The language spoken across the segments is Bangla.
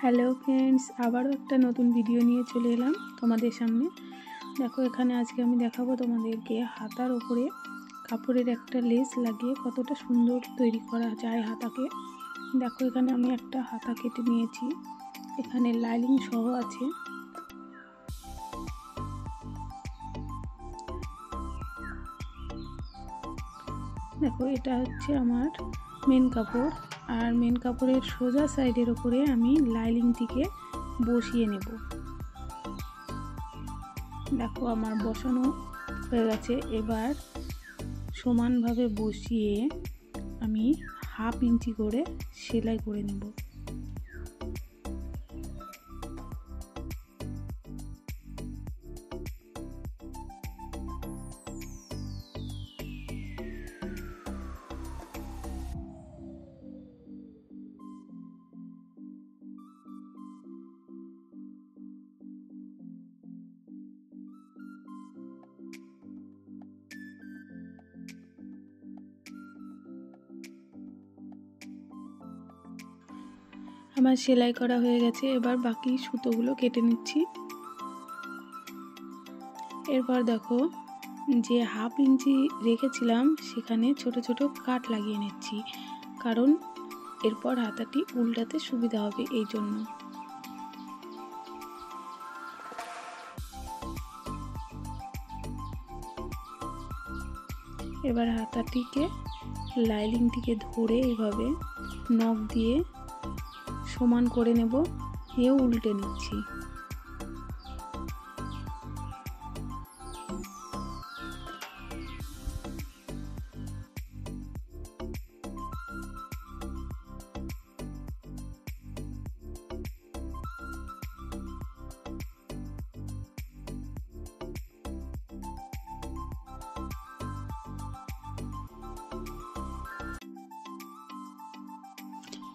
হ্যালো ফ্রেন্ডস, আবারও একটা নতুন ভিডিও নিয়ে চলে এলাম তোমাদের সামনে। দেখো, এখানে আজকে আমি দেখাবো তোমাদেরকে হাতার উপরে কাপড়ের একটা লেস লাগিয়ে কতটা সুন্দর তৈরি করা যায় হাতাকে। দেখো, এখানে আমি একটা হাতা কেটে নিয়েছি, এখানে লাইনিং সহ আছে। দেখো, এটা হচ্ছে আমার মেন কাপড়, আর মেন কাপড়ের সোজা সাইডের উপরে আমি লাইনিংটিকে বসিয়ে নেব। দেখো, আমার বসানো হয়ে গেছে। এবার সমানভাবে বসিয়ে আমি 1/2 ইঞ্চি করে সেলাই করে নেব। আমার সেলাই করা হয়ে গেছে, এবার বাকি সুতোগুলো কেটে নিচ্ছি। এরপর দেখো, যে 1/2 ইঞ্চি রেখেছিলাম সেখানে ছোট ছোট কাট লাগিয়ে নিচ্ছি, কারণ এরপর হাতাটি উল্টাতে সুবিধা হবে এই জন্য। এবার হাতাটিকে লাইনিংটিকে ধরে এইভাবে নখ দিয়ে সমান করে নেব, এও উল্টে নিচ্ছি।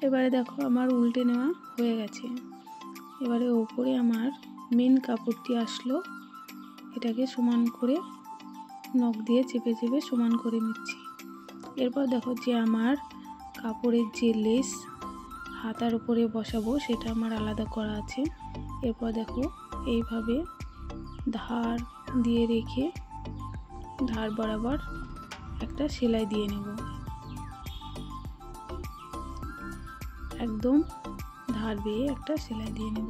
এবারে দেখো, আমার উল্টে নেওয়া হয়ে গেছে। এবারে ওপরে আমার মেন কাপড়টি আসলো, এটাকে সমান করে নখ দিয়ে চেপে চেপে সমান করে নিচ্ছি। এরপর দেখো, যে আমার কাপড়ের যে লেস হাতার উপরে বসাবো সেটা আমার আলাদা করা আছে। এরপর দেখো, এইভাবে ধার দিয়ে রেখে ধার বরাবর একটা সেলাই দিয়ে নেব। একদম ধার বেয়ে একটা সেলাই দিয়ে নেব।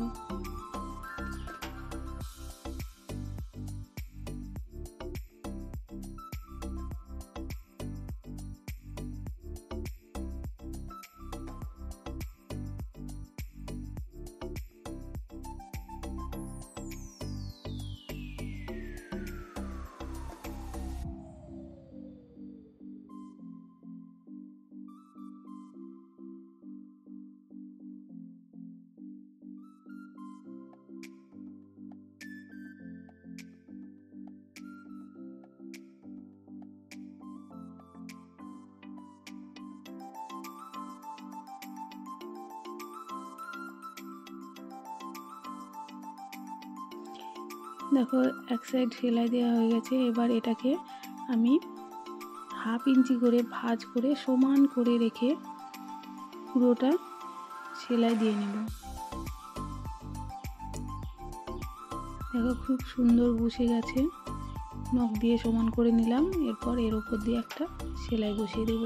দেখো, এক সাইড সেলাই দেওয়া হয়ে গেছে। এবার এটাকে আমি 1/2 ইঞ্চি করে ভাঁজ করে সমান করে রেখে পুরোটা সেলাই দিয়ে নেব। দেখো, খুব সুন্দর বসে গেছে। নখ দিয়ে সমান করে নিলাম, এরপর এর উপর দিয়ে একটা সেলাই বসিয়ে দেব।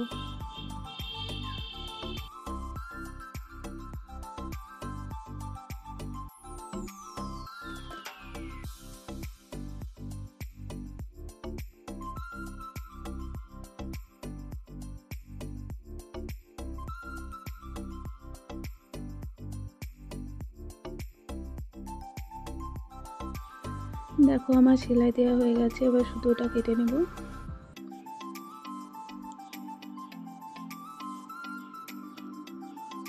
দেখো, আমার সেলাই দেওয়া হয়ে গেছে। এবার সুতোটা কেটে নেব।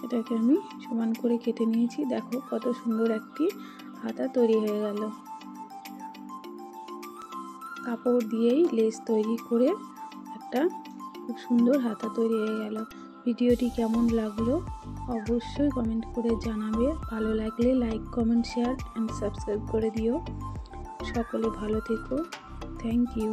এটাকে আমি সমান করে কেটে নিয়েছি। দেখো, কত সুন্দর একটি হাতা তৈরি হয়ে গেল। কাপড় দিয়েই লেস তৈরি করে একটা খুব সুন্দর হাতা তৈরি হয়ে গেল। ভিডিওটি কেমন লাগলো অবশ্যই কমেন্ট করে জানাবে। ভালো লাগলে like, comment, share and subscribe করে দিও। সকলে ভালো থেকো। Thank you.